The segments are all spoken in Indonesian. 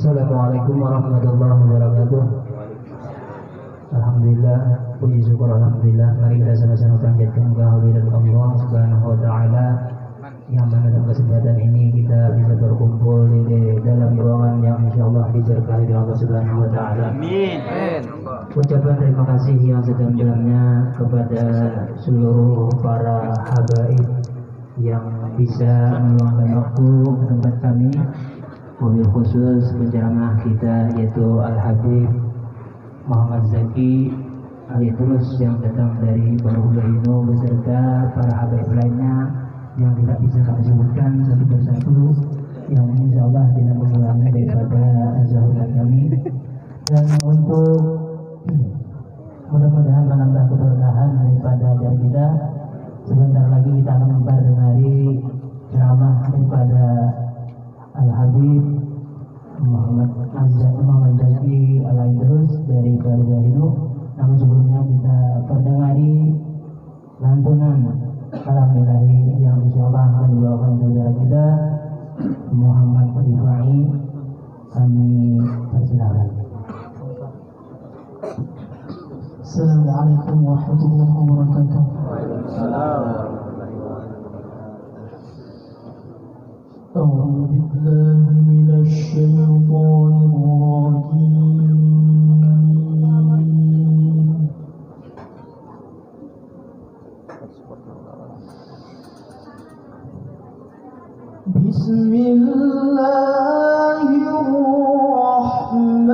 Assalamualaikum warahmatullahi wabarakatuh. Alhamdulillah, puji syukur alhamdulillah. Mari kita sama-sama panjatkan kehadirat Allah Subhanahu wa taala yang mana dalam kesempatan ini kita bisa berkumpul di dalam ruangan yang insyaallah diberkahi oleh Allah Subhanahu wa taala. Amin. Ucapan terima kasih yang sedalam-dalamnya kepada seluruh para habaib yang bisa meluangkan waktu ke tempat kami. Wabil khusus penceramah kita yaitu Al-Habib Muhammad Zaki Al-Idrus yang datang dari Baruhbainu beserta para habaib lainnya yang tidak bisa kami sebutkan satu persatu, yang insyaallah tidak mengulangi daripada zahuran kami, dan untuk mudah-mudahan menambah keberkahan daripada ajar kita. Sebentar lagi kita akan mendengari ceramah daripada Al-Habib Muhammad Zaki Al-Idrus dari Baruhbainu. Namun sebelumnya kita perdengari lantunan kalam ilahi yang insyaallah akan dibawakan saudara kita Muhammad Rifai. Kami persilakan. Assalamualaikum warahmatullahi wabarakatuh. أعوذ بالله من الشيطان الرجيم. بسم الله الرحمن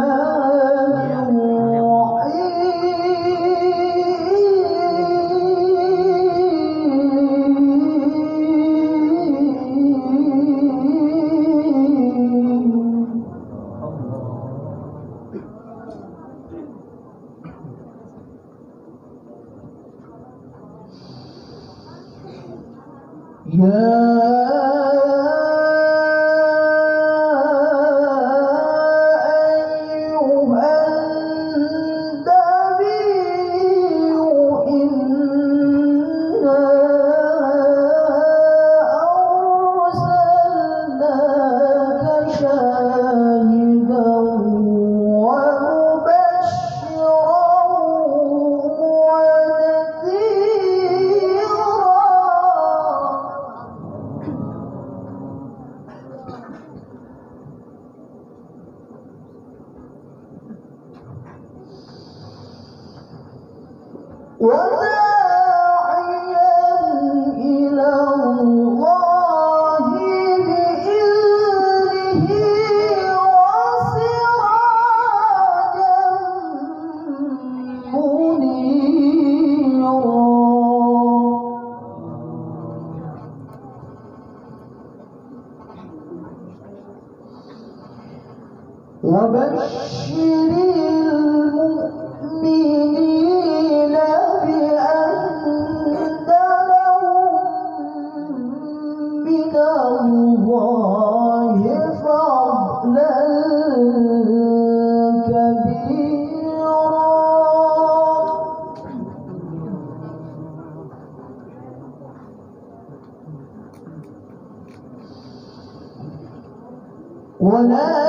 وملائكته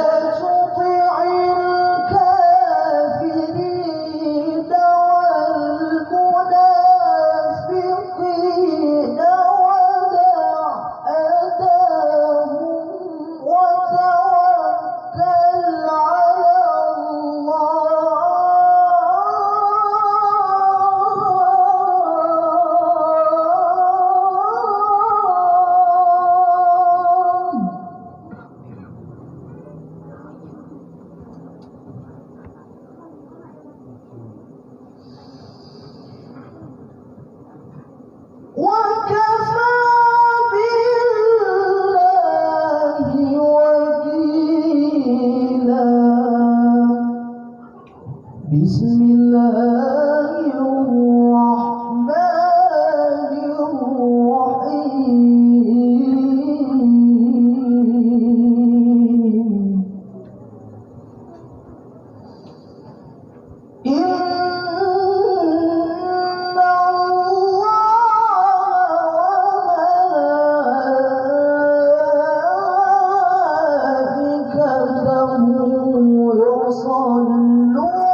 وصلوا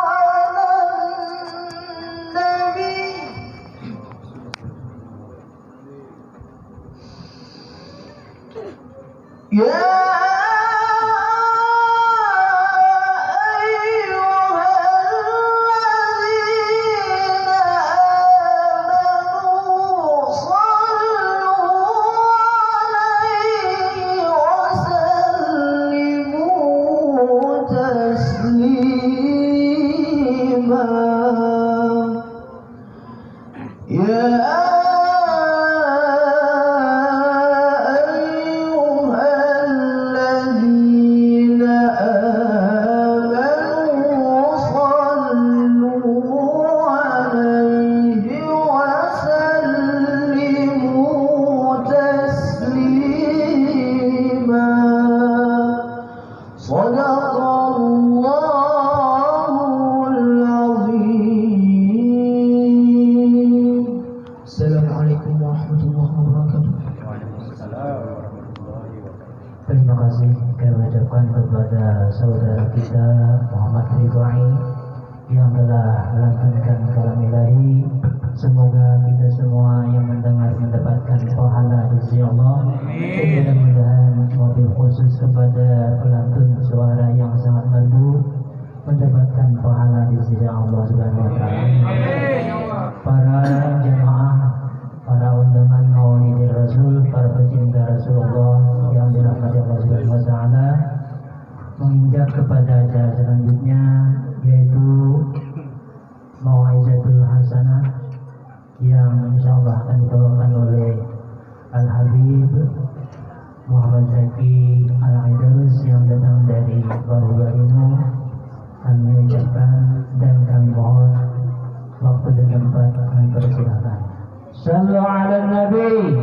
على النبي يا Terima kasih kami ucapkan kepada saudara kita Muhammad Ridwai yang telah melantunkan kalam ilahi. Semoga kita semua yang mendengar mendapatkan pahala di sisi Allah. Mudah-mudahan mobil khusus kepada pelantun suara yang sangat merdu mendapatkan pahala di sisi Allah Subhanahu wa taala. Para jemaah, para undangan Maulidil Rasul, para pecinta Rasulullah yang dirahmati Allah Subhanahu wa taala, menginjak kepada acara selanjutnya, yaitu Mau'izatul Hasanah yang insyaallah akan dibawakan oleh Al-Habib Muhammad Zaki Al-Aidarus yang datang dari Baru-Baru. Kami ucapkan dan kami mohon waktu dan tempat kami persilahkan. Sallu ala Nabi.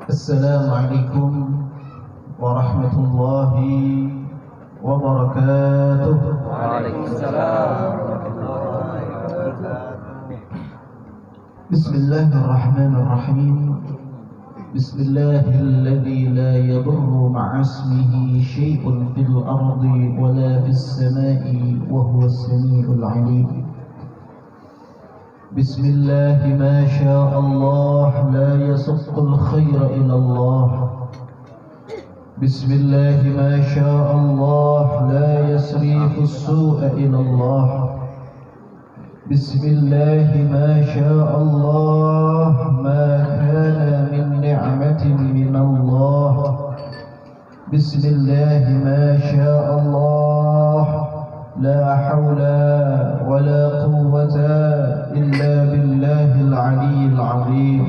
Assalamualaikum warahmatullahi wabarakatuh. Waalaikumsalam warahmatullahi wabarakatuh. Bismillahirrahmanirrahim. Bismillahilladzi la yadurru ma'a ismihi syai'un fil ardi wa la fis samai wa huwas samiul 'alim. بسم الله ما شاء الله لا يسق الخير إلى الله. بسم الله ما شاء الله لا يصرف السوء إلى الله. بسم الله ما شاء الله ما كان من نعمة من الله. بسم الله ما شاء الله لا حول ولا قوة إلا بالله العلي العظيم.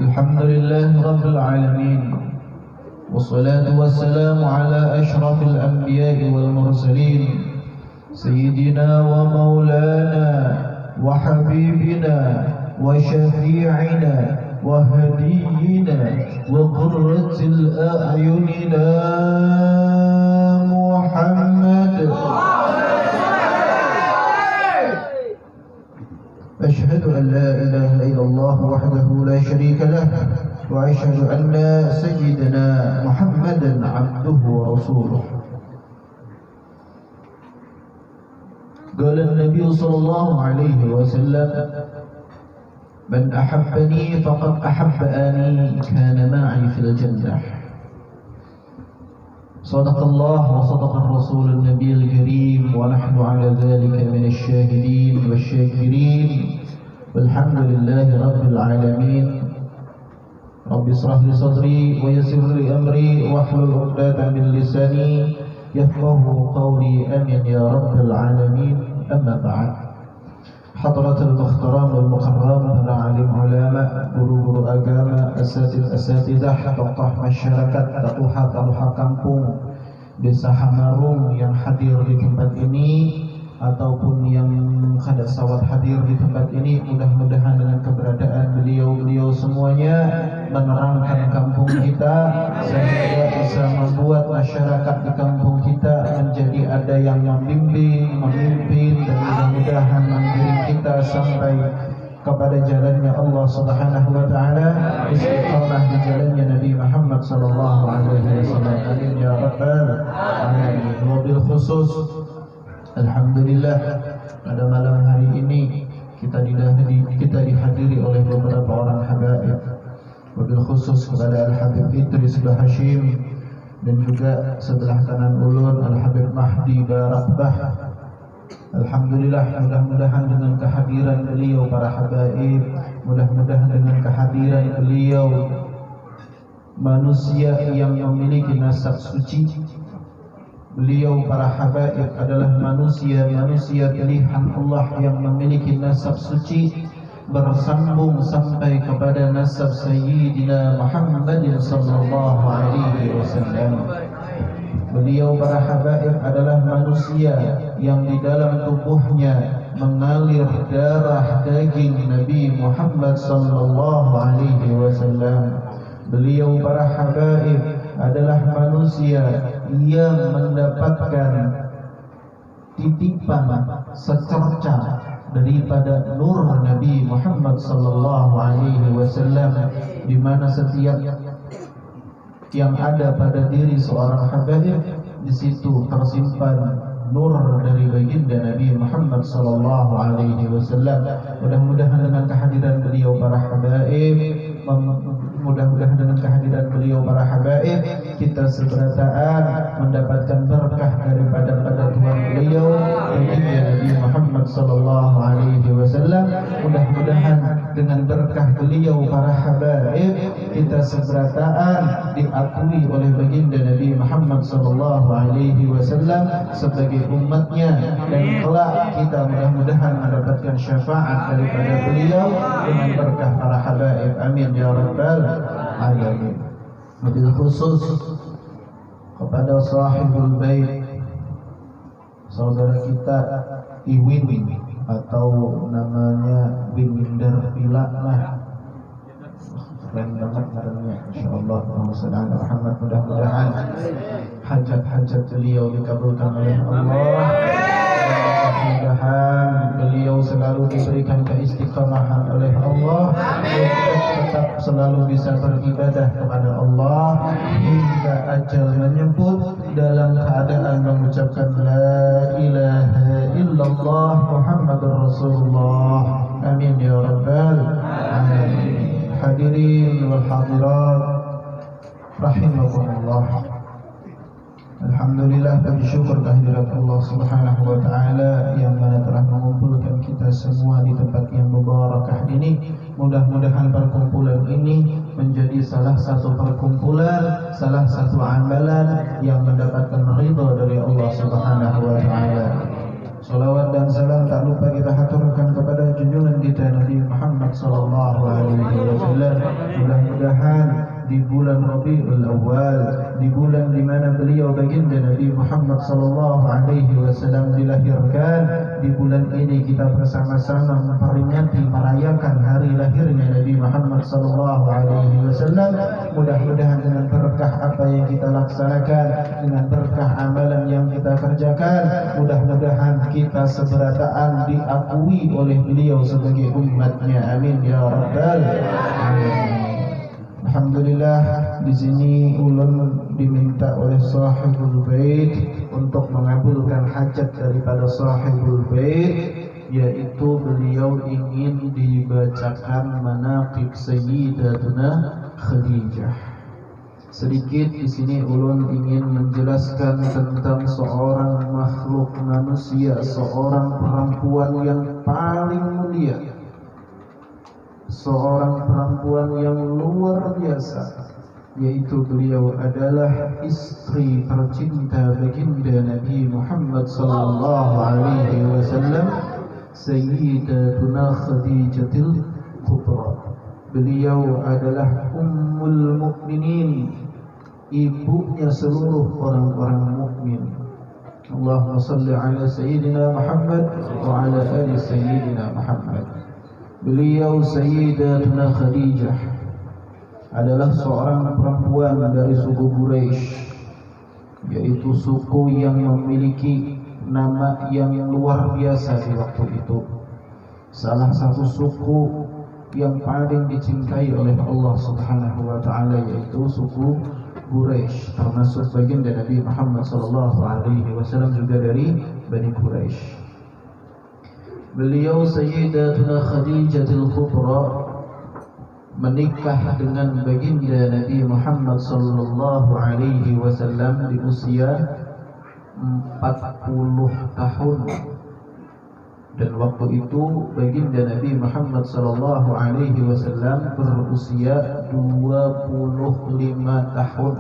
الحمد لله رب العالمين، والصلاة والسلام على أشرف الأنبياء والمرسلين، سيدنا ومولانا وحبيبنا وشفيعنا وهدينا وقرة الأعيننا محمد. أشهد أن لا إله إلا الله وحده لا شريك له، وأشهد أن سيدنا محمدا عبده ورسوله. قال النبي صلى الله عليه وسلم: من أحبني فقد أحبني كان معي في الجنة. صدق الله وصدق الرسول النبي الكريم، ونحن على ذلك من الشاهدين والشاكرين، والحمد لله رب العالمين. رب اشرح لي صدري ويسر لي أمري واحلل عقدة من لساني يفقه قولي، آمين يا رب العالمين. أما بعد، حضرة المحترم والمكرم، para alim ulama, guru-guru agama, asatidzah, tokoh masyarakat, taruha kampung Desa Hamarung yang hadir di tempat ini, ataupun yang kada sawat hadir di tempat ini, mudah-mudahan dengan keberadaan beliau semuanya menerangkan kampung kita sehingga bisa membuat masyarakat di kampung kita menjadi ada yang membimbing, memimpin, dan mudah-mudahan mengiring kita sampai kepada jalannya Allah Subhanahu wa taala, istiqamah di jalannya Nabi Muhammad sallallahu alaihi wasallam. Amin ya rabbal alamin. Wabil khusus alhamdulillah pada malam hari ini kita dihadiri oleh beberapa orang habaib. Wabil khusus kepada Al-Habib Idris Bahashim dan juga sebelah kanan ulun Al-Habib Mahdi Barakbah. Alhamdulillah, mudah-mudahan dengan kehadiran beliau para habaib, mudah-mudahan dengan kehadiran beliau manusia yang memiliki nasab suci. Beliau para habaib adalah manusia pilihan Allah yang memiliki nasab suci, bersambung sampai kepada nasab Sayyidina Muhammadin sallallahu alaihi wasallam. Beliau para habaib adalah manusia yang di dalam tubuhnya mengalir darah daging Nabi Muhammad sallallahu alaihi wasallam. Beliau para habaib adalah manusia yang mendapatkan titipan secerca daripada nur Nabi Muhammad sallallahu alaihi wasallam, di mana setiap yang ada pada diri seorang habaib, di situ tersimpan nur dari baginda Nabi Muhammad sallallahu alaihi wasallam. Mudah-mudahan dengan kehadiran beliau para habaib, kita seberataan mendapatkan berkah daripada Tuhan beliau baginda Nabi Muhammad sallallahu alaihi wasallam. Mudah-mudahan dengan berkah beliau para habaib kita seberataan diakui oleh baginda Nabi Muhammad sallallahu alaihi wasallam sebagai umatnya, dan kelak kita mudah-mudahan mendapatkan syafaat daripada beliau dengan berkah para habaib. Amin ya rabbal alamin. Wabil khusus kepada sahibul bait, saudara kita Iwin atau namanya Winwinder Pilaklah, keren banget namanya, insyaallah. Muhammad, mudah-mudahan hajat-hajat beliau dikabulkan oleh Allah. Mudah-mudahan beliau selalu diberikan keistiqamahan oleh Allah untuk tetap selalu bisa beribadah kepada Allah hingga ajal menyebut dalam keadaan mengucapkan la ilaha illallah Muhammadur Rasulullah. Amin ya rabbal alamin. Hadirin wal hadirat rahimakumullah. Alhamdulillah, kami syukur kehadirat Allah Subhanahu wa taala yang mana telah mengumpulkan kita semua di tempat yang mubarakah ini. Mudah-mudahan perkumpulan ini menjadi salah satu perkumpulan, salah satu amalan yang mendapatkan ridha dari Allah Subhanahu wa taala. Salawat dan salam tak lupa kita haturkan kepada junjungan kita Nabi Muhammad sallallahu alaihi wasallam. Mudah-mudahan di bulan Rabiul Awal, di bulan di mana beliau baginda Nabi Muhammad sallallahu alaihi wasallam dilahirkan, di bulan ini kita bersama-sama memperingati merayakan hari lahirnya Nabi Muhammad sallallahu alaihi wasallam. Mudah-mudahan dengan berkah apa yang kita laksanakan, dengan berkah amalan yang kita kerjakan, mudah-mudahan kita seberataan diakui oleh beliau sebagai umatnya. Amin ya rabbal alamin. Alhamdulillah, di sini ulun diminta oleh sahibul bait untuk mengabulkan hajat daripada sahibul bait, yaitu beliau ingin dibacakan manaqib Sayyidatuna Khadijah. Sedikit di sini ulun ingin menjelaskan tentang seorang makhluk manusia, seorang perempuan yang paling mulia, seorang perempuan yang luar biasa, yaitu beliau adalah istri tercinta baginda Nabi Muhammad sallallahu alaihi wasallam, Sayyidatuna Khadijatul Kubra. Beliau adalah Ummul Mukminin, ibunya seluruh orang-orang mukmin. Allahumma salli ala Sayyidina Muhammad wa ala ali Sayyidina Muhammad. Beliau Sayyidatuna Khadijah adalah seorang perempuan dari suku Quraisy, yaitu suku yang memiliki nama yang luar biasa di waktu itu. Salah satu suku yang paling dicintai oleh Allah Subhanahu wa taala yaitu suku Quraisy, termasuk baginda Nabi Muhammad sallallahu alaihi wasallam juga dari Bani Quraisy. Beliau Sayyidatuna Khadijatul Kubra menikah dengan baginda Nabi Muhammad sallallahu alaihi wasallam di usia 40 tahun. Dan waktu itu baginda Nabi Muhammad sallallahu alaihi wasallam berusia 25 tahun.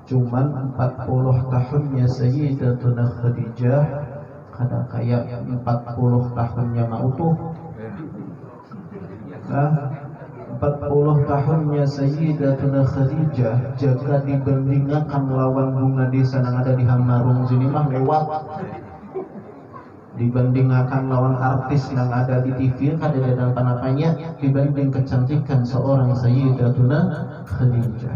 Cuman 40 tahunnya Sayyidatuna Khadijah, kada kayak 40 tahunnya Mautuh. Nah, 40 tahunnya Sayyidatuna Khadijah jika dibandingkan lawan bunga desa yang ada di Hamarung sini mah lewat. Dibandingkan lawan artis yang ada di TV kada ada apa-apanya dibanding kecantikan seorang Sayyidatuna Khadijah.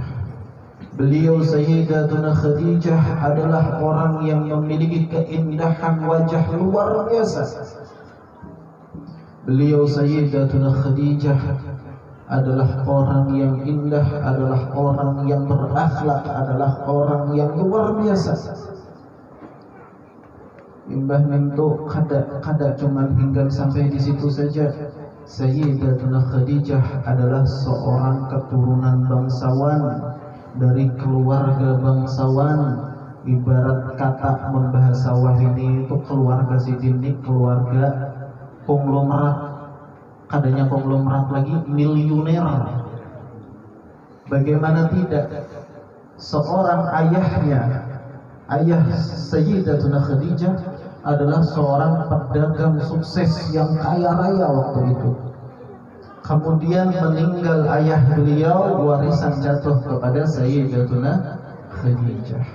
Beliau Sayyidatuna Khadijah adalah orang yang memiliki keindahan wajah luar biasa. Beliau Sayyidatuna Khadijah adalah orang yang indah, adalah orang yang berakhlak, adalah orang yang luar biasa. Imbah mintu kada cuma tinggal sampai di situ saja. Sayyidatuna Khadijah adalah seorang keturunan bangsawan dari keluarga bangsawan. Ibarat kata membahasa wahini itu keluarga Siddiq, keluarga konglomerat. Kadanya konglomerat lagi miliuner. Bagaimana tidak, seorang ayahnya, ayah Sayyidatuna Khadijah adalah seorang pedagang sukses yang kaya raya waktu itu. Kemudian meninggal ayah beliau, warisan jatuh kepada Sayyidatuna Khadijah.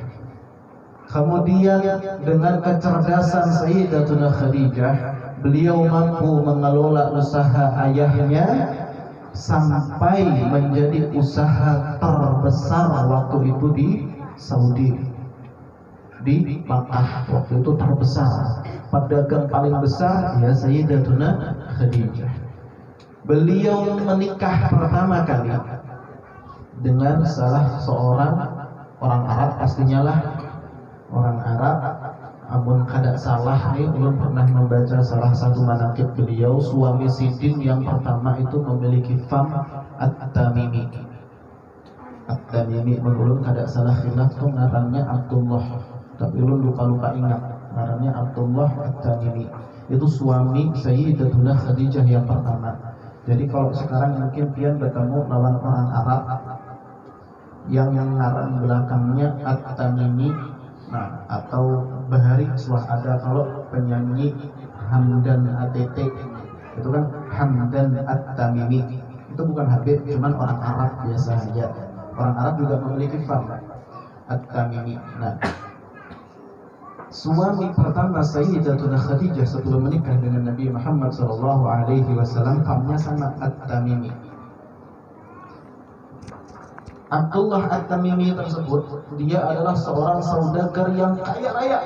Kemudian dengan kecerdasan Sayyidatuna Khadijah, beliau mampu mengelola usaha ayahnya sampai menjadi usaha terbesar waktu itu di Saudi. Di Makkah waktu itu terbesar, pedagang paling besar ya Sayyidatuna Khadijah. Beliau menikah pertama kali dengan salah seorang orang Arab, pastinya lah orang Arab. Amun kada salah nih, ulun pernah membaca salah satu manaqib beliau, suami Sidin yang pertama itu memiliki fam At-Tamimi. At-Tamimi menurut kada salah khilaf tuh ngarannya Abdullah. Tapi lu lupa ingat namanya Abdullah At-Tamimi. Itu suami Sayyidatuna Khadijah yang pertama. Jadi kalau sekarang mungkin pian bertemu lawan orang Arab yang ngaran belakangnya At-Tamimi, nah atau Bahari Swah ada. Kalau penyanyi Hamdan ATT itu kan Hamdan At-Tamimi, itu bukan Habib, cuman orang Arab biasa saja. Orang Arab juga memiliki fam At-Tamimi. Nah, suami pertama Sayyidatuna Khadijah sebelum menikah dengan Nabi Muhammad SAW, famnya sama At-Tamimi. Abdullah At-Tamimi tersebut, dia adalah seorang saudagar yang kaya raya.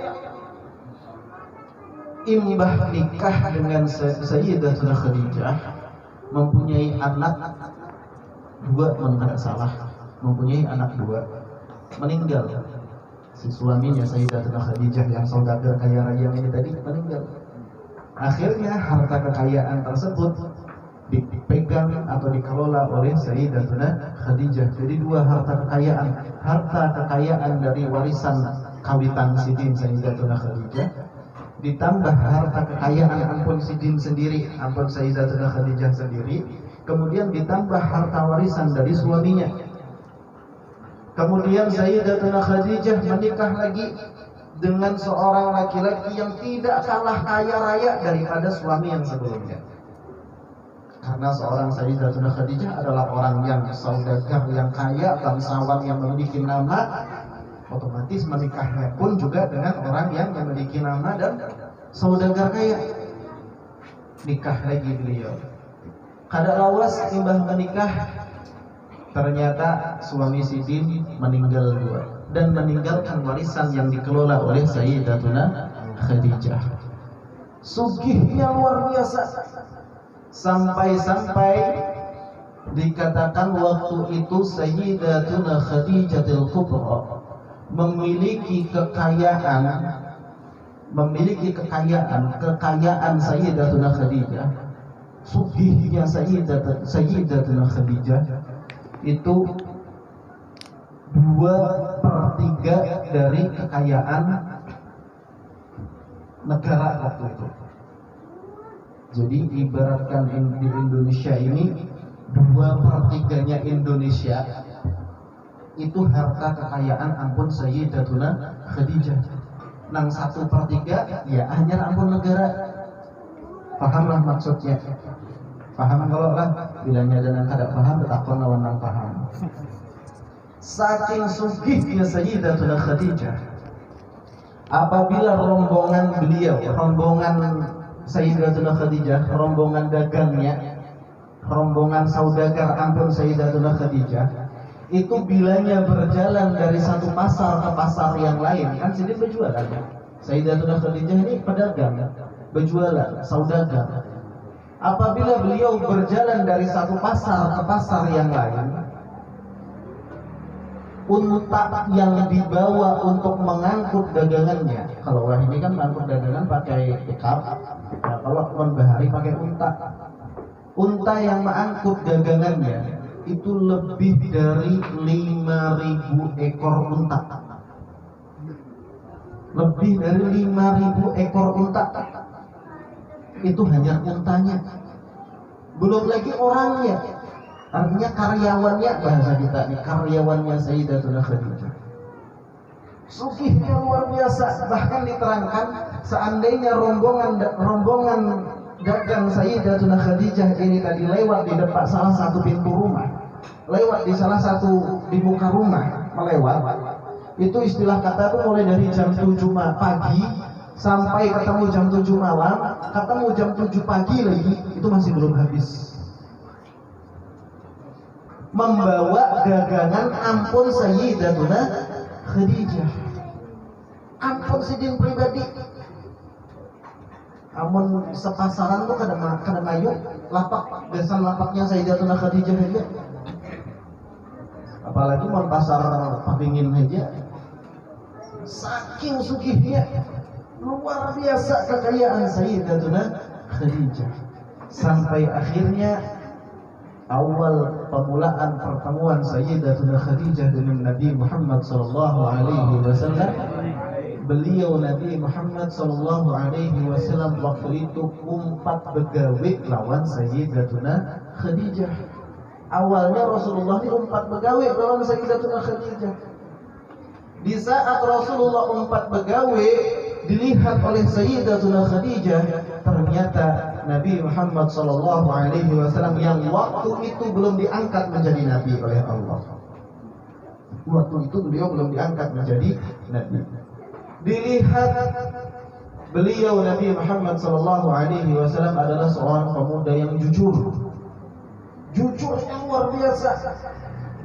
Imbah nikah dengan Sayyidatuna Khadijah, mempunyai anak dua, tidak salah, mempunyai anak dua, meninggal. Si suaminya Sayyidatuna Khadijah yang saudagar kaya raya ini tadi meninggal. Akhirnya harta kekayaan tersebut dipegang atau dikelola oleh Sayyidatuna Khadijah. Jadi dua harta kekayaan dari warisan kawitan Sidin Sayyidatuna Khadijah, ditambah harta kekayaan ampun Sidin sendiri, ampun Sayyidatuna Khadijah sendiri, kemudian ditambah harta warisan dari suaminya. Kemudian Sayyidatuna Khadijah menikah lagi dengan seorang laki-laki yang tidak kalah kaya raya daripada suami yang sebelumnya. Karena seorang Sayyidatuna Khadijah adalah orang yang saudagar, yang kaya, bangsawan yang memiliki nama. Otomatis menikahnya pun juga dengan orang yang memiliki nama dan saudagar kaya. Nikah lagi beliau. Kada lawas imbah menikah, ternyata suami Sidin meninggal dua dan meninggalkan warisan yang dikelola oleh Sayyidatuna Khadijah. Sugihnya luar biasa, sampai-sampai dikatakan waktu itu Sayyidatuna Khadijatul Kubra memiliki kekayaan Sayyidatuna Khadijah. Sugihnya Sayyidatuna Khadijah itu 2/3 dari kekayaan negara waktu itu. Jadi ibaratkan di Indonesia ini 2/3-nya Indonesia itu harta kekayaan ampun Sayyidatuna Khadijah. Nang 1/3 ya hanya ampun negara. Pahamlah maksudnya. Paham kalau lah, bilangnya dan kada paham bertakon lawan nang paham. Saking sugihnya Sayyidatuna Khadijah, apabila rombongan beliau, rombongan Sayyidatuna Khadijah, rombongan dagangnya, rombongan saudagar ampun Sayyidatuna Khadijah, itu bilanya berjalan dari satu pasar ke pasar yang lain, kan sini berjualan. Sayyidatuna Khadijah ini pedagang, berjualan, saudagar. Apabila beliau berjalan dari satu pasar ke pasar yang lain, unta yang dibawa untuk mengangkut dagangannya, kalau wah ini kan mengangkut dagangan pakai pickup, nah, kalau membahari pakai unta. Unta yang mengangkut dagangannya itu lebih dari 5.000 ekor unta. Lebih dari 5.000 ekor unta. Itu hanya untanya, belum lagi orangnya, artinya karyawannya, bahasa kita nih, karyawannya Sayyidatuna Khadijah. Sugihnya luar biasa, bahkan diterangkan seandainya rombongan dagang Sayyidatuna Khadijah ini tadi lewat di depan salah satu pintu rumah, lewat di salah satu di muka rumah, melewat, itu istilah kata itu mulai dari jam 7 pagi sampai ketemu jam 7 malam, ketemu jam 7 pagi lagi, itu masih belum habis. Membawa dagangan ampun Sayyidatuna Khadijah, ampun sidin pribadi. Amun sepasaran tuh kada mayu lapak, besan lapaknya Sayyidatuna Khadijah aja. Apalagi mau pasar Papingin aja. Saking sugihnya, luar biasa kekayaan Sayyidatuna Khadijah. Sampai akhirnya awal pemulaan pertemuan Sayyidatuna Khadijah dengan Nabi Muhammad sallallahu alaihi wasallam, beliau Nabi Muhammad sallallahu alaihi wasallam waktu itu umpat begawe lawan Sayyidatuna Khadijah. Awalnya Rasulullah ini umpat begawe lawan Sayyidatuna Khadijah. Di saat Rasulullah umpat begawe dilihat oleh Sayyidatuna Khadijah, ternyata Nabi Muhammad sallallahu alaihi wasallam yang waktu itu belum diangkat menjadi nabi oleh Allah. Waktu itu beliau belum diangkat menjadi nabi. Dilihat beliau Nabi Muhammad sallallahu alaihi wasallam adalah seorang pemuda yang jujur. Jujur yang luar biasa.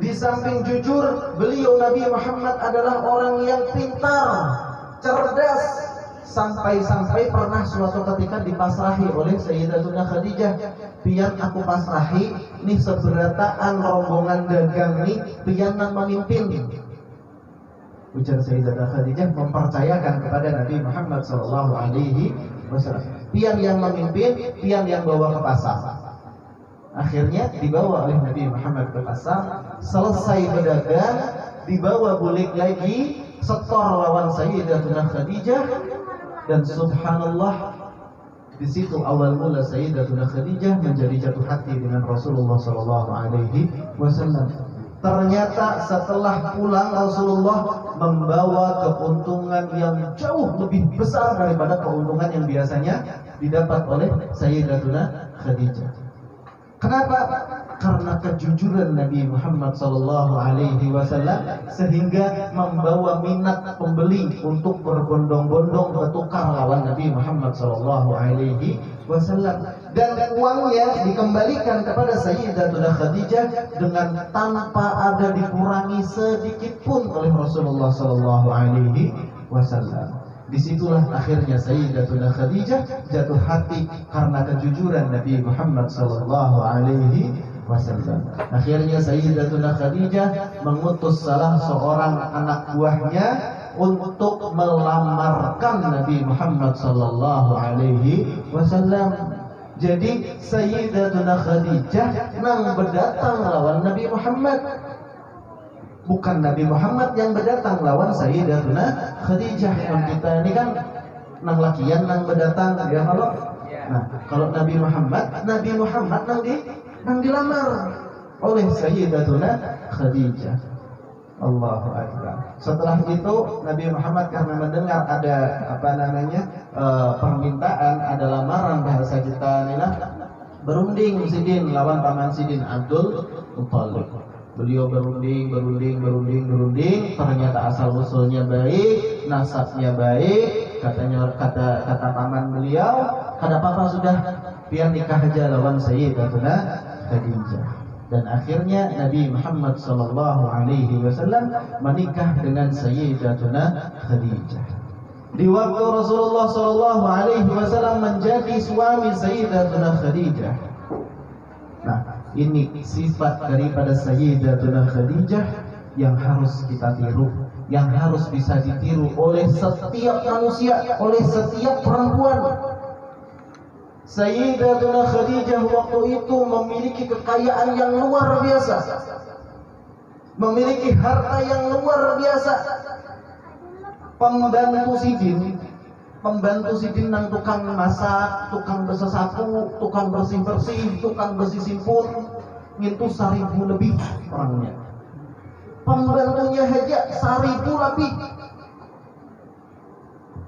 Di samping jujur, beliau Nabi Muhammad adalah orang yang pintar, cerdas, sampai-sampai pernah suatu ketika dipasrahi oleh Sayyidatuna Khadijah, pian aku pasrahi nih seberataan rombongan dagang nih pian nang memimpin. Ujar Sayyidatuna Khadijah mempercayakan kepada Nabi Muhammad sallallahu alaihi wasallam, pian yang memimpin, pian yang bawa ke pasar. Akhirnya dibawa oleh Nabi Muhammad ke pasar, selesai berdagang, dibawa balik lagi, setor lawan Sayyidatuna Khadijah. Dan subhanallah, di situ awal mula Sayyidatuna Khadijah menjadi jatuh hati dengan Rasulullah sallallahu alaihi wasallam. Ternyata setelah pulang Rasulullah membawa keuntungan yang jauh lebih besar daripada keuntungan yang biasanya didapat oleh Sayyidatuna Khadijah. Kenapa? karena kejujuran Nabi Muhammad sallallahu alaihi wasallam sehingga membawa minat pembeli untuk berbondong-bondong bertukar lawan Nabi Muhammad sallallahu alaihi wasallam, dan uangnya dikembalikan kepada Sayyidatuna Khadijah dengan tanpa ada dikurangi sedikit pun oleh Rasulullah sallallahu alaihi wasallam. Disitulah akhirnya Sayyidatuna Khadijah jatuh hati karena kejujuran Nabi Muhammad sallallahu alaihi wasallam. Akhirnya Sayyidatuna Khadijah mengutus salah seorang anak buahnya untuk melamarkan Nabi Muhammad sallallahu alaihi wasallam. Jadi Sayyidatuna Khadijah nang berdatang lawan Nabi Muhammad, bukan Nabi Muhammad yang berdatang lawan Sayyidatuna Khadijah. Dan kita ini kan nang lakian nang berdatang ya kalau. Nah, kalau Nabi Muhammad nang dilamar oleh Sayyidatuna Khadijah. Allahu Akbar. Setelah itu Nabi Muhammad karena mendengar ada permintaan, ada lamaran, bahasa kita inilah berunding Sidin lawan paman Sidin Abdul Muthalib. Beliau berunding, ternyata asal usulnya baik, nasabnya baik. Kata paman beliau, kada apa-apa sudah, biar nikah aja lawan Sayyidatuna Khadijah. Dan akhirnya Nabi Muhammad sallallahu alaihi wasallam menikah dengan Sayyidatuna Khadijah. Di waktu Rasulullah sallallahu alaihi wasallam menjadi suami Sayyidatuna Khadijah. Nah, ini sifat daripada Sayyidatuna Khadijah yang harus kita tiru, yang harus bisa ditiru oleh setiap manusia, oleh setiap perempuan. Sayyidatuna Khadijah waktu itu memiliki kekayaan yang luar biasa, memiliki harta yang luar biasa. Pembantu Sidin nang tukang masak, tukang bersesapu, tukang bersih-bersih, tukang bersih simpul, itu 1.000 lebih orangnya. Pembantunya saja 1.000 lebih.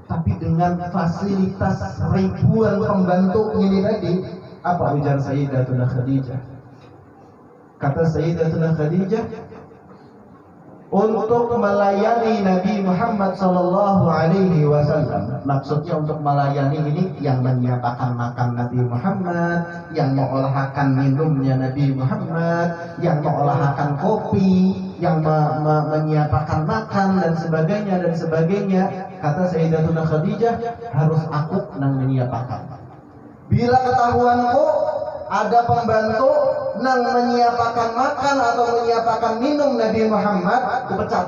Tapi dengan fasilitas ribuan pembantu ini tadi, apa ujar Sayyidatuna Khadijah? Kata Sayyidatuna Khadijah, untuk melayani Nabi Muhammad sallallahu alaihi wasallam, maksudnya untuk melayani ini yang menyiapkan makan Nabi Muhammad, yang mengolahkan minumnya Nabi Muhammad, yang mengolahkan kopi, yang menyiapkan makan dan sebagainya. Kata Sayyidatuna Khadijah, harus aku nang menyiapkan. Bila ketahuanku ada pembantu nang menyiapkan makan atau menyiapkan minum Nabi Muhammad, aku pecat.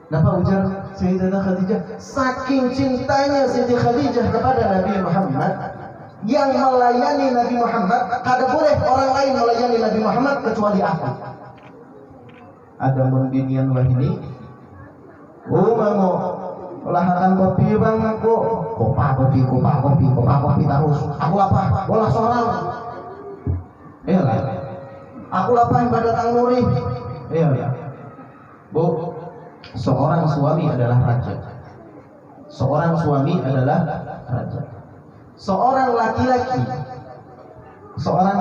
Kenapa ujar Sayyidatuna Khadijah? Saking cintanya Siti Khadijah kepada Nabi Muhammad, yang melayani Nabi Muhammad, kada boleh orang lain melayani Nabi Muhammad kecuali aku. Ada mendinian wahini, mau olahkan kopi bang aku, kopa kopi terus. Aku apa? Bola seorang. Iyalah. Aku apa yang pada datang nuri? Iya. Bu, seorang suami adalah raja. Seorang suami adalah raja. Seorang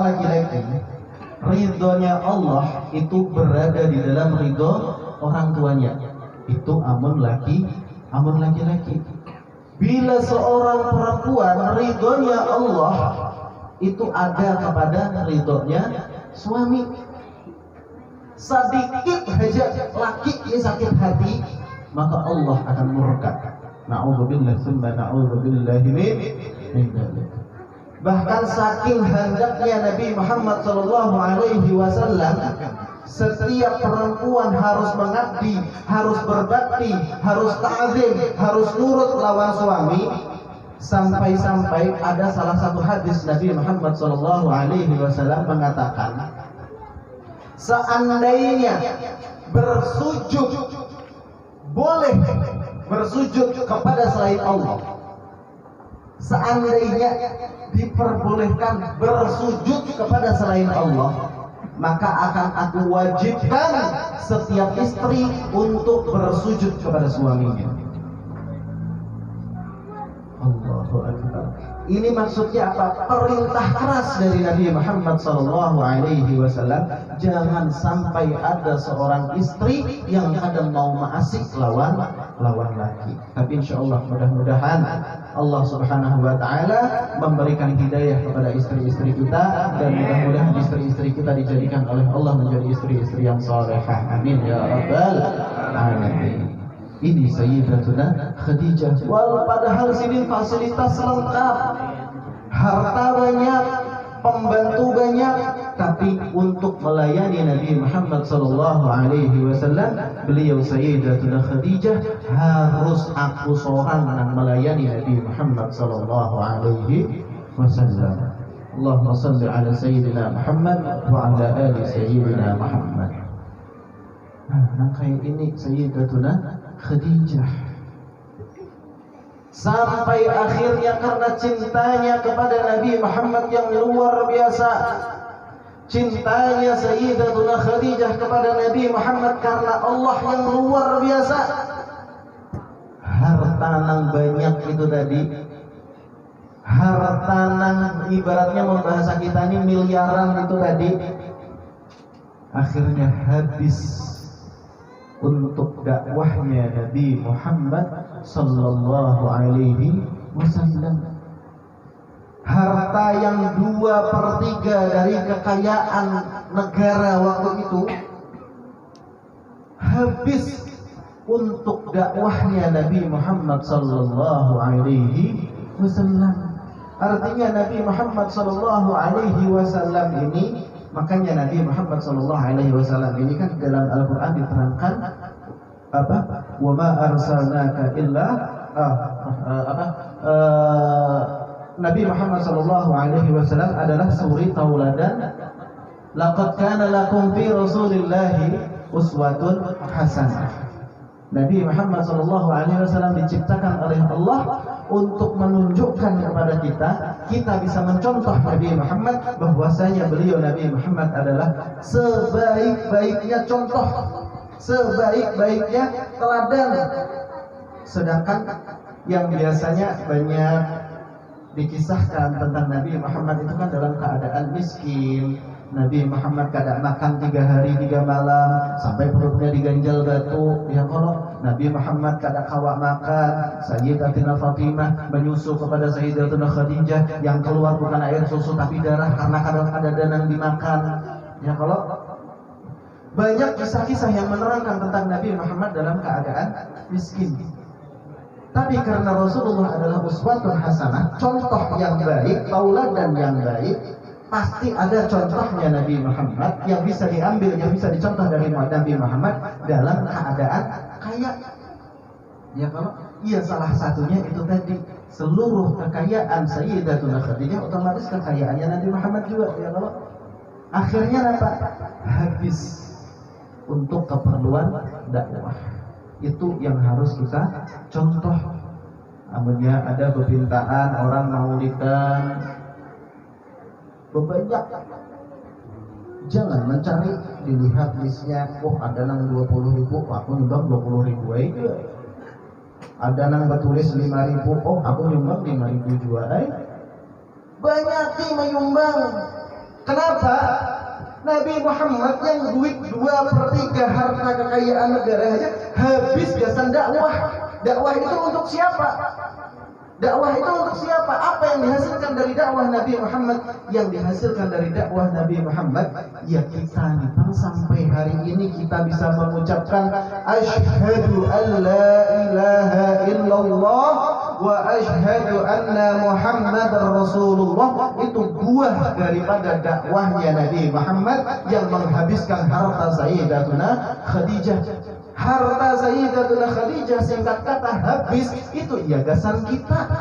laki-laki, ridhonya Allah itu berada di dalam ridho orang tuanya. Itu amun laki-laki. Bila seorang perempuan ridhonya Allah itu ada kepada ridhonya suami. Sedikit saja laki ini sakit hati, maka Allah akan murka. Na'udzubillah tsumma na'udzubillahi min dzalik. Bahkan saking hendaknya Nabi Muhammad sallallahu alaihi wasallam, setiap perempuan harus mengabdi, harus berbakti, harus ta'zim, harus nurut lawan suami. Sampai-sampai ada salah satu hadis Nabi Muhammad sallallahu alaihi wasallam mengatakan, seandainya bersujud boleh bersujud kepada selain Allah, seandainya diperbolehkan bersujud kepada selain Allah, maka akan aku wajibkan setiap istri untuk bersujud kepada suaminya. Allahu Akbar. Ini maksudnya apa? Perintah keras dari Nabi Muhammad SAW. Jangan sampai ada seorang istri yang kadang mau ma'asik lawan laki. Tapi insya Allah mudah-mudahan Allah Subhanahu Wa Taala memberikan hidayah kepada istri-istri kita, dan mudah-mudahan istri-istri kita dijadikan oleh Allah menjadi istri-istri yang salehah. Amin ya rabbal alamin. Ini Sayyidatuna Khadijah. Padahal sini fasilitas lengkap, harta banyak, pembantu banyak, tapi untuk melayani Nabi Muhammad SAW, beliau Sayyidatuna Khadijah harus aku seorang yang melayani Nabi Muhammad SAW. Allahumma salli ala Sayyidina Muhammad wa ala ali Sayyidina Muhammad. Nah, kayak ini Sayyidatuna Khadijah sampai akhirnya karena cintanya kepada Nabi Muhammad yang luar biasa, cintanya Sayyidatuna Khadijah kepada Nabi Muhammad karena Allah yang luar biasa, harta nang banyak itu tadi, harta nang ibaratnya membahasa kita ini miliaran itu tadi, akhirnya habis untuk dakwahnya Nabi Muhammad sallallahu alaihi wasallam. Harta yang 2/3 dari kekayaan negara waktu itu habis untuk dakwahnya Nabi Muhammad sallallahu alaihi wasallam. Artinya Nabi Muhammad sallallahu alaihi wasallam ini, makanya Nabi Muhammad SAW ini kan dalam Al-Quran diterangkan apa? Wa ma arsalnaka illa Nabi Muhammad SAW adalah suri tauladan. Laqad kana lakum fi Rasulillahi uswatun hasanah. Nabi Muhammad SAW diciptakan oleh Allah untuk menunjukkan kepada kita bisa mencontoh Nabi Muhammad, bahwasanya beliau Nabi Muhammad adalah sebaik-baiknya contoh, sebaik-baiknya teladan. Sedangkan yang biasanya banyak dikisahkan tentang Nabi Muhammad itu kan dalam keadaan miskin. Nabi Muhammad kadang makan 3 hari 3 malam sampai perutnya diganjal batu. Ya kalau Nabi Muhammad kadang kawak makan. Sayyidatina Fatimah menyusu kepada Sayyidatuna Khadijah yang keluar bukan air susu tapi darah karena kadang ada danang dimakan. Ya kalau banyak kisah-kisah yang menerangkan tentang Nabi Muhammad dalam keadaan miskin. Tapi karena Rasulullah adalah uswatun hasanah, contoh yang baik, tauladan yang baik, pasti ada contohnya Nabi Muhammad yang bisa diambil, yang bisa dicontoh dari Nabi Muhammad dalam keadaan kaya. Ya kalau iya, salah satunya itu tadi, seluruh kekayaan Sayyidatuna Khadijah otomatis kekayaannya Nabi Muhammad juga. Ya kalau akhirnya apa? Habis untuk keperluan dakwah. Itu yang harus kita contoh. Namanya ada permintaan orang maulidan banyak, jangan mencari dilihat listnya. Oh ada nang 20.000, aku nyumbang 20.000 aja. Ada nang bertulis 5.000, oh aku nyumbang 5.000 juga aja. Banyak yang menyumbang. Kenapa? Nabi Muhammad yang duit 2/3 harta kekayaan negara aja habis biasa dakwah. Dakwah itu untuk siapa? Dakwah itu untuk siapa? Apa yang dihasilkan dari dakwah Nabi Muhammad? Yang dihasilkan dari dakwah Nabi Muhammad, ya kita nih, sampai hari ini kita bisa mengucapkan asyhadu an la ilaha illallah wa asyhadu anna Muhammadar Rasulullah. Itu buah daripada dakwahnya Nabi Muhammad yang menghabiskan harta Sayyidatuna Khadijah. Harta Sayyidatuna Khadijah singkat kata habis, itu gagasan kita.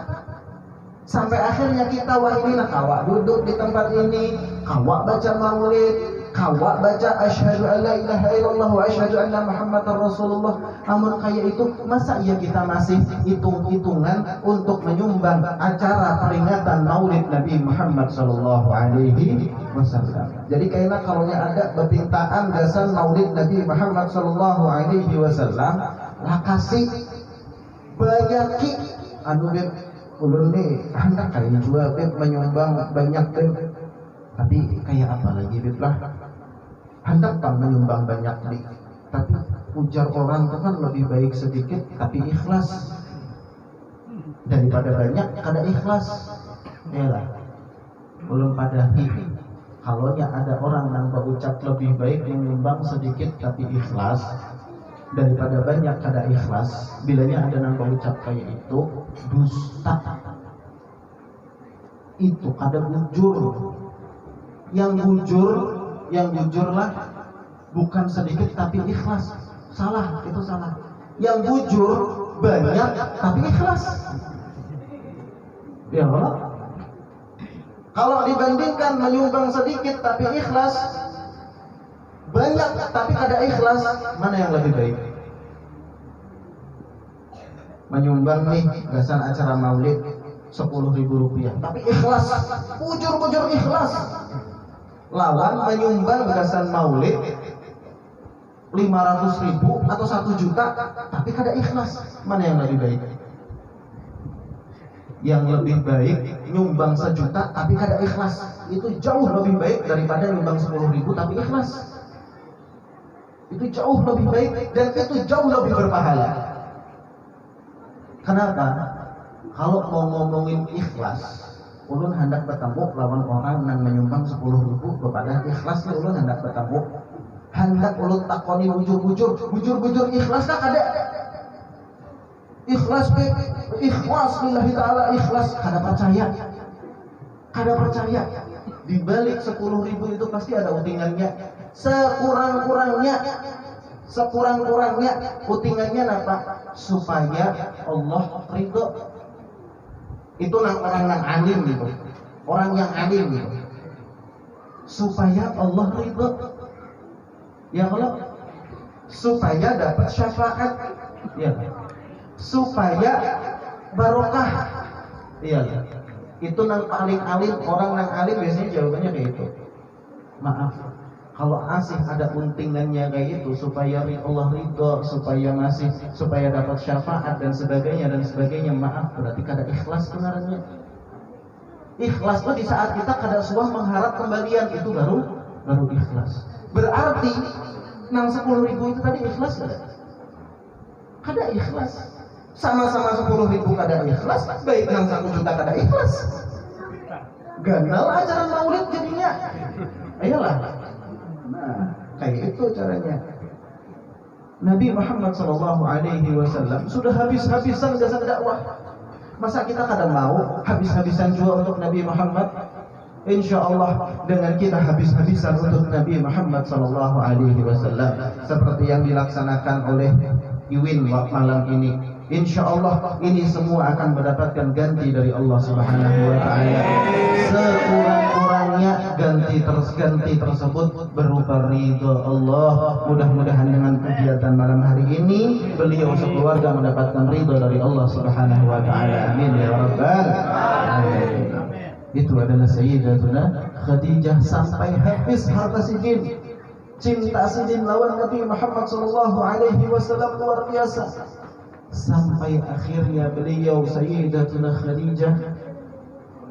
Sampai akhirnya kita, wah ini kawak duduk di tempat ini, kawak baca maulid, kawak baca asyhadu an la ilaha illallah wa asyhadu anna Muhammadar Rasulullah. Namun kayak itu, masa iya kita masih hitung-hitungan untuk menyumbang acara peringatan maulid Nabi Muhammad sallallahu alaihi wasallam. Jadi kayaknya kalau ada permintaan gasan maulid Nabi Muhammad sallallahu alaihi wasallam, lah kasih banyak ulun nih hendak kayak juga Beb menyumbang banyak Beb, tapi kayak apa lagi Beb lah, hendak kan menyumbang banyak nih, tapi ujar orang itu kan lebih baik sedikit tapi ikhlas daripada banyak kada ikhlas. Yalah, ulun pada hati kalau ada orang yang berucap lebih baik menyumbang sedikit tapi ikhlas daripada banyak kada ikhlas, bilanya ada yang berucap kayak itu dusta, itu kada bujur. Yang bujurlah bukan sedikit tapi ikhlas, salah, itu salah. Yang bujur banyak tapi ikhlas. Ya Allah, kalau dibandingkan menyumbang sedikit tapi ikhlas, banyak tapi ada ikhlas, mana yang lebih baik? Menyumbang nih gasan acara maulid 10.000 rupiah tapi ikhlas, bujur ikhlas, lawan menyumbang gasan maulid 500.000 atau 1 juta tapi kada ikhlas, mana yang lebih baik? Yang lebih baik nyumbang 1 juta tapi kada ikhlas, itu jauh lebih baik daripada nyumbang 10.000 tapi ikhlas. Itu jauh lebih baik dan itu jauh lebih berpahala. Kenapa? Kalau mau ngomongin ikhlas, ulun hendak bertemu lawan orang yang menyumbang 10.000 kepada ikhlas, ulun hendak bertemu, hendak ulun takoni bujur ikhlas tak ada. Ikhlas lillahi ta'ala, ikhlas kada percaya. Di balik 10.000 itu pasti ada utingannya. Sekurang-kurangnya utingannya apa? Supaya Allah ridho. Itu orang yang alim gitu. Orang yang alim gitu. Supaya Allah ridho. Ya Allah, supaya dapat syafaat. Ya. Supaya barokah. Iya. Itu yang paling alim, orang yang alim biasanya jawabannya kayak itu. Maaf, kalau asih ada untingannya kayak itu supaya Allah ridho, supaya dapat syafaat dan sebagainya, maaf, berarti kada ikhlas sebenarnya. Ikhlas itu di saat kita kada suah mengharap kembalian, itu baru ikhlas. Berarti nang 10.000 itu tadi ikhlas kada ikhlas. Sama-sama 10.000 kada ikhlas, baik nang 1 juta kada ikhlas. Ganal acara maulid jadinya. Ayolah. Nah, kayak itu caranya. Nabi Muhammad SAW sudah habis-habisan jasa dakwah. Masa kita kada mau habis-habisan juga untuk Nabi Muhammad? Insya Allah dengan kita habis-habisan untuk Nabi Muhammad SAW seperti yang dilaksanakan oleh Iwin malam ini, insya Allah ini semua akan mendapatkan ganti dari Allah Subhanahu wa Ta'ala. Sekurang-kurangnya ganti tersebut berupa ridho Allah. Mudah-mudahan dengan kegiatan malam hari ini beliau sekeluarga mendapatkan ridho dari Allah Subhanahu wa Ta'ala. Amin ya rabbal alamin. Itu adalah Sayyidatuna Khadijah sampai habis harta sidin. Cinta sidin lawan Nabi Muhammad SAW luar biasa. Sampai akhirnya beliau Sayyidatuna Khadijah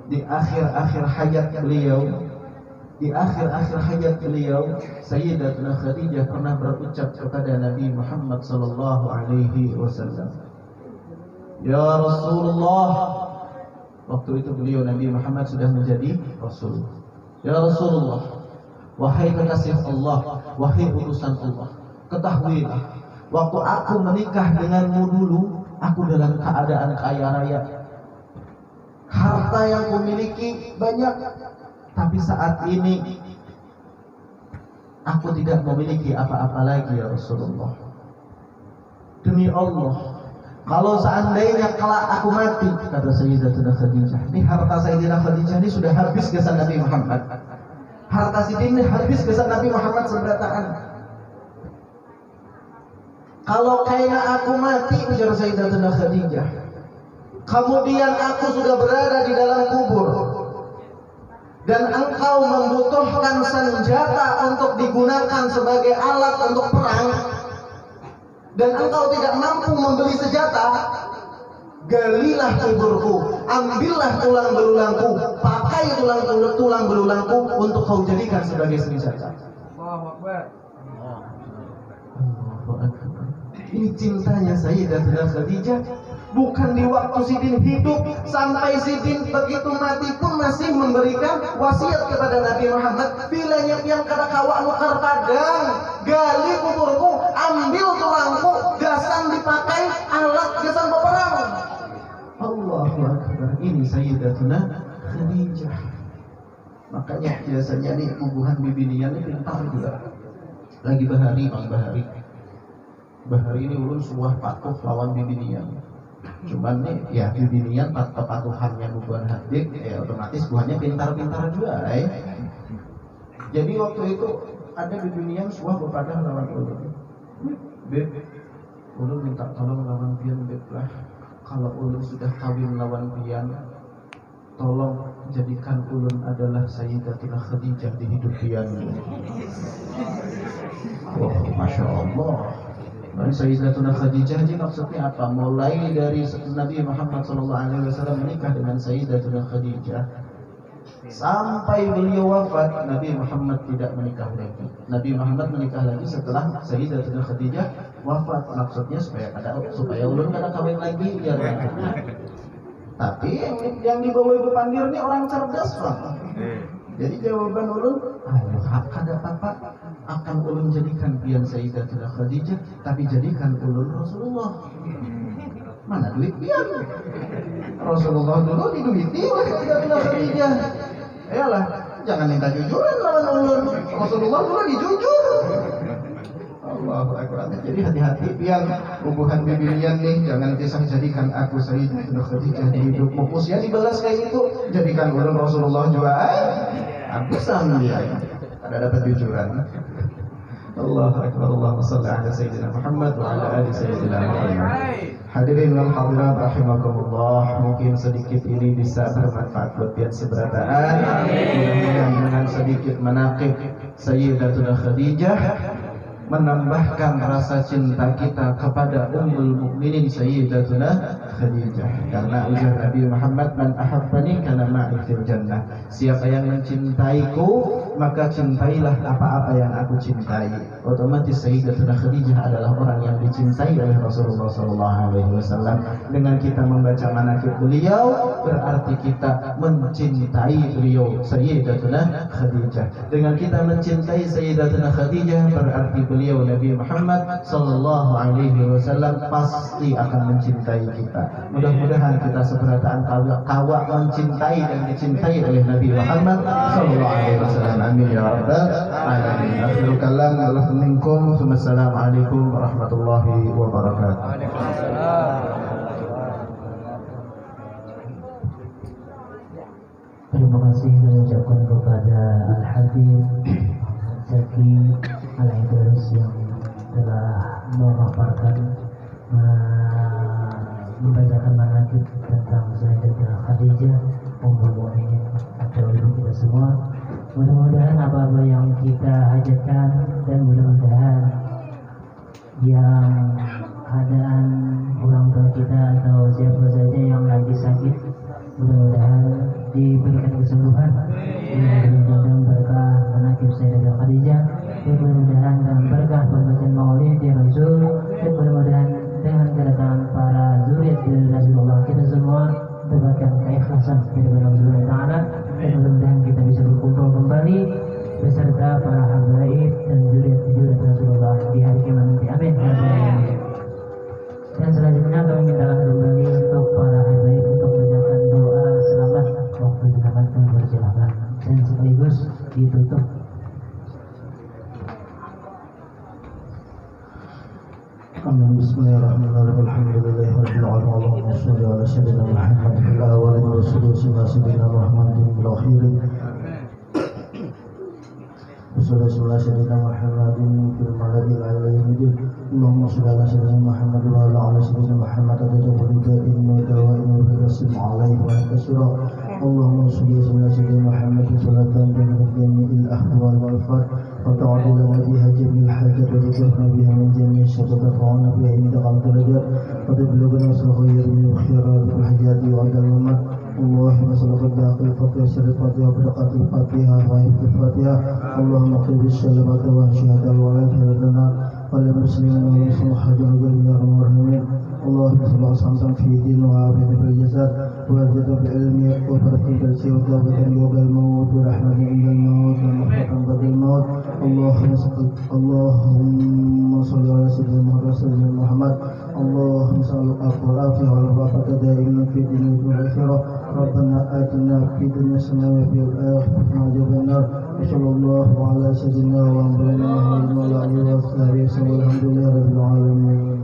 di akhir-akhir hayat beliau Sayyidatuna Khadijah pernah berucap kepada Nabi Muhammad SAW, ya Rasulullah. Waktu itu beliau Nabi Muhammad sudah menjadi Rasul. Ya Rasulullah, wahai kekasih Allah, wahai utusan Allah, ketahuilah, waktu aku menikah denganmu dulu, aku dalam keadaan kaya raya, harta yang kumiliki banyak. Tapi saat ini aku tidak memiliki apa-apa lagi ya Rasulullah. Demi Allah, kalau seandainya kelak aku mati, kata Sayyidatuna Khadijah, ini harta Sayyidatuna Khadijah ini sudah habis kesan Nabi Muhammad. Harta sidin ini habis kesan Nabi Muhammad seberataan. Kalau kayaknya aku mati, ujar Sayyidatuna Khadijah, kemudian aku sudah berada di dalam kubur, dan engkau membutuhkan senjata untuk digunakan sebagai alat untuk perang, dan engkau tidak mampu membeli senjata, Galilah kuburku, ambillah tulang belulangku, pakai tulang belulangku untuk kau jadikan sebagai senjata. Allahu Akbar. Ini cintanya Sayyidatina Khadijah. Bukan di waktu Sidin hidup, sampai Sidin begitu mati pun masih memberikan wasiat kepada Nabi Muhammad. Bila yang kada kawak nukar padang, gali kuburku, ambil tulangku, gasan dipakai alat gasan peperang. Allahu Akbar. Ini Sayyidatuna Khadijah. Makanya biasanya nih hubungan bibinian ini pintar juga. Lagi bahari ini ulun suah patuh lawan bibinian. Cuman nih ya bibinian kepatuhannya bukan hadik, otomatis buahnya pintar-pintar juga. Jadi waktu itu ada bibinian suah berpadah lawan ulun. Beb, ulun minta tolong lawan pian beb lah. Kalau ulun sudah kawin lawan pian, tolong jadikan ulun adalah Sayyidatina Khadijah di hidup pian. Oh, Masya Allah. Sayyidatuna Khadijah ini maksudnya apa? Mulai dari Nabi Muhammad SAW menikah dengan Sayyidatuna Khadijah sampai beliau wafat, Nabi Muhammad tidak menikah lagi. Nabi Muhammad menikah lagi setelah Sayyidatuna Khadijah wafat. Maksudnya supaya ulun kada kawin lagi biar. Tapi yang dibawa Ibu Pandir ini orang cerdas, Pak. Jadi jawaban ulun, ayo kada apa-apa, akan ulun jadikan pian Sayyidatuna Khadijah, tapi jadikan ulun Rasulullah. Mana duit pian? Rasulullah dulu diduiti oleh Sayyidatuna Khadijah. Ayolah, jangan minta jujuran lawan ulun. Rasulullah dulu dijujur. Allahu Akbar. Jadi hati-hati pian hubungan bibinian nih, jangan kisah jadikan aku Sayyidatuna Khadijah di hidupmu. Usia dibalas kayak gitu, jadikan ulun Rasulullah juga. Aku sama dia. Ada dapat jujuran. Allahu Akbar. Allahumma shalli ala Sayyidina Muhammad wa ala ali Sayyidina Muhammad. Hadirin wal hadirat rahimakumullah, mungkin sedikit ini bisa bermanfaat buat pian seberataan. Mudah-mudahan dengan sedikit menakib Sayyidatuna Khadijah menambahkan rasa cinta kita kepada Ummul Mukminin Sayyidatuna Khadijah. Karena ujar Nabi Muhammad, man ahabbani kana ma'i fil jannah. Siapa yang mencintaiku, maka cintailah apa-apa yang aku cintai. Otomatis Sayyidatuna Khadijah adalah orang yang dicintai oleh Rasulullah SAW. Dengan kita membaca manaqib beliau, berarti kita mencintai beliau Sayyidatuna Khadijah. Dengan kita mencintai Sayyidatuna Khadijah, berarti beliau Nabi Muhammad sallallahu alaihi wasallam pasti akan mencintai kita. Mudah-mudahan kita seberataan kawak mencintai dan dicintai oleh Nabi Muhammad sallallahu alaihi wasallam. Amin ya rabbal alamin. Akhirul kalam, minkum. Wassalamualaikum warahmatullahi wabarakatuh. Terima kasih saya ucapkan kepada Al-Habib Zaki Al-Idrus yang telah memaparkan, membacakan manaqib tentang Sayyidatuna Khadijah Ummul Mukminin atau ibu kita semua. Mudah-mudahan apa-apa yang kita hajatkan, dan mudah-mudahan yang keadaan orang tua kita atau siapa saja yang lagi sakit, mudah-mudahan diberikan kesembuhan. Mudah-mudahan berkah manaqib Sayyidatuna Khadijah, mudah-mudahan dalam berkah pembacaan maulid ya Rasul, dan mudah-mudahan dengan kedatangan para zuriat dari Rasulullah kita semua mendapatkan keikhlasan dari Allah Subhanahu wa taala, dan mudah-mudahan kita bisa berkumpul kembali beserta para habaib dan zuriat Rasulullah di hari kiamat nanti. Amin. Dan selanjutnya kami mintakan kembali untuk para habaib untuk mengucapkan doa selamat waktu kita berjalanan, dan sekaligus ditutup. Bismillahirrahmanirrahim. Alhamdulillahi rabbil alamin. Allahumma shalli ala sayyidina Muhammad fil awwalin wa sayyidina Muhammadin fil akhirin. Sallallahu ala sayyidina Muhammadin fil mala'il a'la. Allahumma shalli ala sayyidina Muhammad wa ala sayyidina Muhammad adada kulli dawa'in wa rasul alaihi wa tasra. Allahumma shalli ala sayyidina Muhammad salatan bi jami'il ahwal wal fard. وتعدل بها جميع الحاجات وتكفنا بها من جميع الشر وترفعنا بها عندك على الدرجات وتبلغنا وتخير من الخيرات والحاجات وعند الممات. اللهم صل على باقي الفاتحة سر الفاتحة وبركات الفاتحة وعيب الفاتحة. اللهم اقضي الشلبات وهشيات الوالد لنا وللمسلمين والمسلمين حاجة جميع المرحمين. اللهم صل وسلم في دين وعافية في الجسد وجد بعلم وفرق بالسير وتوبة يوم الموت ورحمة عند الموت ومغفرة بعد الموت. اللهم صل على سيدنا محمد. اللهم صل على العافية والرفعة دائما في الدنيا والآخرة. ربنا آتنا في الدنيا حسنة وفي الآخرة عذاب النار. وصلى الله على سيدنا ونبينا محمد وعلى آله وصحبه وسلم. والحمد لله رب العالمين.